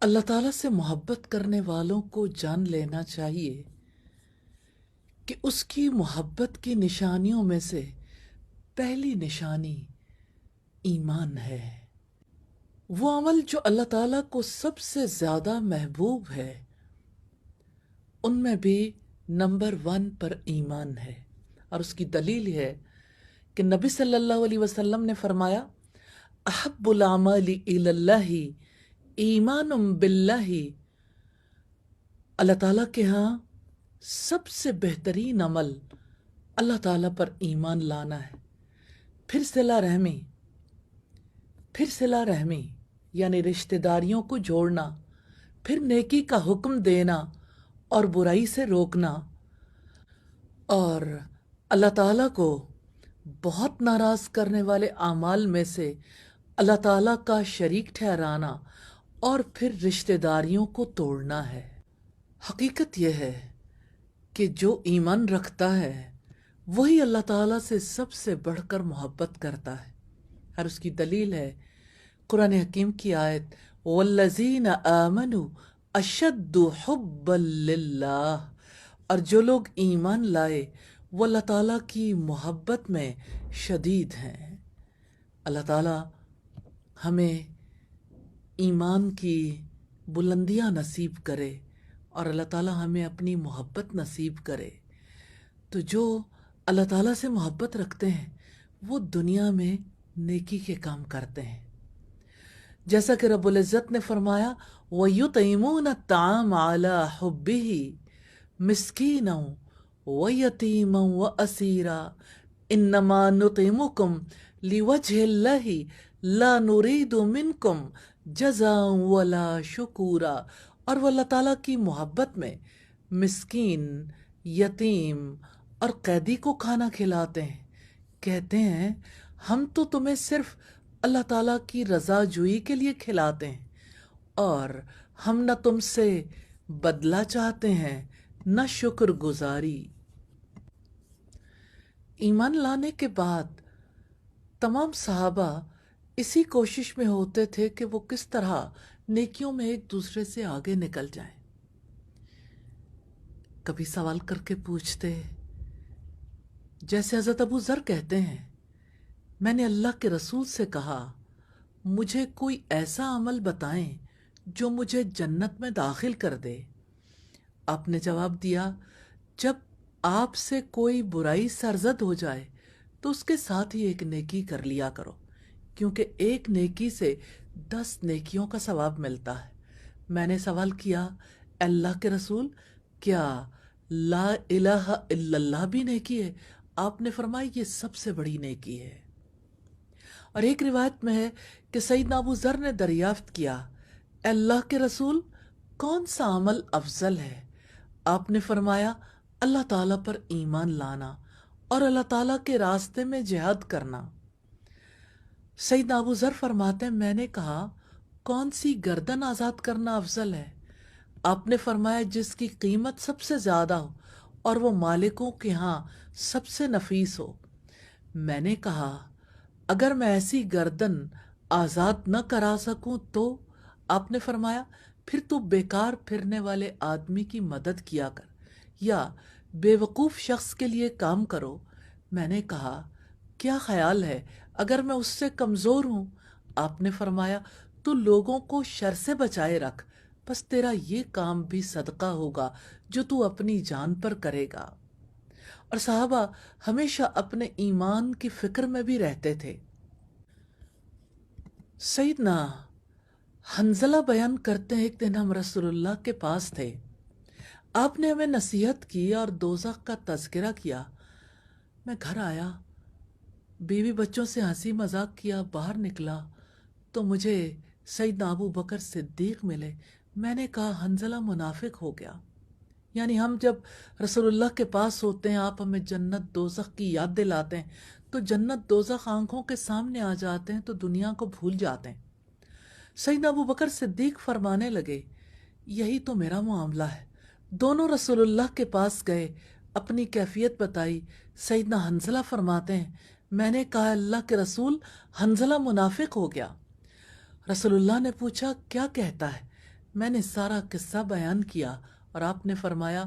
اللہ تعالیٰ سے محبت کرنے والوں کو جان لینا چاہیے کہ اس کی محبت کی نشانیوں میں سے پہلی نشانی ایمان ہے۔ وہ عمل جو اللہ تعالیٰ کو سب سے زیادہ محبوب ہے، ان میں بھی نمبر 1 پر ایمان ہے۔ اور اس کی دلیل ہے کہ نبی صلی اللہ علیہ وسلم نے فرمایا، احب الاعمال الی اللہ ایمان باللہ، اللہ تعالیٰ کے ہاں سب سے بہترین عمل اللہ تعالیٰ پر ایمان لانا ہے۔ پھر صلہ رحمی یعنی رشتہ داریوں کو جوڑنا، پھر نیکی کا حکم دینا اور برائی سے روکنا، اور اللہ تعالیٰ کو بہت ناراض کرنے والے اعمال میں سے اللہ تعالیٰ کا شریک ٹھہرانا اور پھر رشتہ داریوں کو توڑنا ہے۔ حقیقت یہ ہے کہ جو ایمان رکھتا ہے وہی اللہ تعالیٰ سے سب سے بڑھ کر محبت کرتا ہے، اور اس کی دلیل ہے قرآن حکیم کی آیت، والذین آمنوا اشد حبا للہ، اور جو لوگ ایمان لائے وہ اللہ تعالیٰ کی محبت میں شدید ہیں۔ اللہ تعالیٰ ہمیں ایمان کی بلندیاں نصیب کرے اور اللہ تعالیٰ ہمیں اپنی محبت نصیب کرے۔ تو جو اللہ تعالیٰ سے محبت رکھتے ہیں وہ دنیا میں نیکی کے کام کرتے ہیں، جیسا کہ رب العزت نے فرمایا، وَيُطْعِمُونَ الطَّعَامَ عَلَى حُبِّهِ مِسْكِينًا وَيَتِيمًا وَأَسِيرًا إِنَّمَا نُطْعِمُكُمْ لِوَجْهِ اللَّهِ لَا نُرِيدُ مِنْكُمْ جَزَاءً وَلَا شُكُورًا۔ اور وہ اللہ تعالیٰ کی محبت میں مسکین، یتیم اور قیدی کو کھانا کھلاتے ہیں، کہتے ہیں ہم تو تمہیں صرف اللہ تعالیٰ کی رضا جوئی کے لیے کھلاتے ہیں، اور ہم نہ تم سے بدلہ چاہتے ہیں نہ شکر گزاری۔ ایمان لانے کے بعد تمام صحابہ اسی کوشش میں ہوتے تھے کہ وہ کس طرح نیکیوں میں ایک دوسرے سے آگے نکل جائیں۔ کبھی سوال کر کے پوچھتے، جیسے حضرت ابو ذر کہتے ہیں، میں نے اللہ کے رسول سے کہا مجھے کوئی ایسا عمل بتائیں جو مجھے جنت میں داخل کر دے۔ آپ نے جواب دیا، جب آپ سے کوئی برائی سرزد ہو جائے تو اس کے ساتھ ہی ایک نیکی کر لیا کرو، کیونکہ ایک نیکی سے 10 نیکیوں کا ثواب ملتا ہے۔ میں نے سوال کیا، اللہ کے رسول، کیا لا الہ الا اللہ بھی نیکی ہے؟ آپ نے فرمایا یہ سب سے بڑی نیکی ہے۔ اور ایک روایت میں ہے کہ سیدنا ابو ذر نے دریافت کیا، اے اللہ کے رسول، کون سا عمل افضل ہے؟ آپ نے فرمایا، اللہ تعالیٰ پر ایمان لانا اور اللہ تعالیٰ کے راستے میں جہاد کرنا۔ سیدنا ابو ذر فرماتے ہیں، میں نے کہا کون سی گردن آزاد کرنا افضل ہے؟ آپ نے فرمایا جس کی قیمت سب سے زیادہ ہو اور وہ مالکوں کے ہاں سب سے نفیس ہو۔ میں نے کہا اگر میں ایسی گردن آزاد نہ کرا سکوں تو؟ آپ نے فرمایا پھر تو بیکار پھرنے والے آدمی کی مدد کیا کر یا بے وقوف شخص کے لیے کام کرو۔ میں نے کہا کیا خیال ہے اگر میں اس سے کمزور ہوں؟ آپ نے فرمایا تو لوگوں کو شر سے بچائے رکھ، بس تیرا یہ کام بھی صدقہ ہوگا جو تو اپنی جان پر کرے گا۔ اور صحابہ ہمیشہ اپنے ایمان کی فکر میں بھی رہتے تھے۔ سیدنا حنظلہ بیان کرتے ہیں، ایک دن ہم رسول اللہ کے پاس تھے، آپ نے ہمیں نصیحت کی اور دوزخ کا تذکرہ کیا۔ میں گھر آیا، بیوی بچوں سے ہنسی مذاق کیا، باہر نکلا تو مجھے سیدنا ابو بکر صدیق ملے۔ میں نے کہا حنظلہ منافق ہو گیا، یعنی ہم جب رسول اللہ کے پاس ہوتے ہیں آپ ہمیں جنت دوزخ کی یاد دلاتے ہیں تو جنت دوزخ آنکھوں کے سامنے آ جاتے ہیں تو دنیا کو بھول جاتے ہیں۔ سیدنا ابو بکر صدیق فرمانے لگے یہی تو میرا معاملہ ہے۔ دونوں رسول اللہ کے پاس گئے، اپنی کیفیت بتائی۔ سیدنا حنظلہ فرماتے ہیں میں نے کہا اللہ کے رسول، حنظلہ منافق ہو گیا۔ رسول اللہ نے پوچھا کیا کہتا ہے؟ میں نے سارا قصہ بیان کیا اور آپ نے فرمایا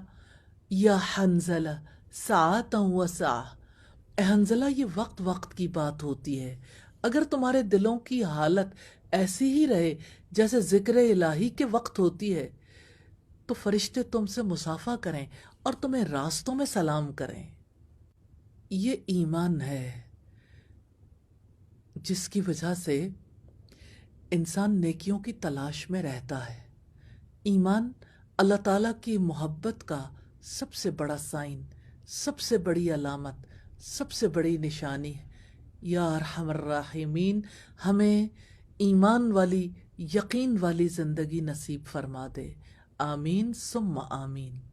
یا حنزلہ ساعتا و ساعہ، اے حنزلہ یہ وقت وقت کی بات ہوتی ہے، اگر تمہارے دلوں کی حالت ایسی ہی رہے جیسے ذکر الہی کے وقت ہوتی ہے تو فرشتے تم سے مصافحہ کریں اور تمہیں راستوں میں سلام کریں۔ یہ ایمان ہے جس کی وجہ سے انسان نیکیوں کی تلاش میں رہتا ہے۔ ایمان اللہ تعالیٰ کی محبت کا سب سے بڑا سائن، سب سے بڑی علامت، سب سے بڑی نشانی ہے۔ یا ارحم الراحمین ہمیں ایمان والی، یقین والی زندگی نصیب فرما دے، آمین ثم آمین۔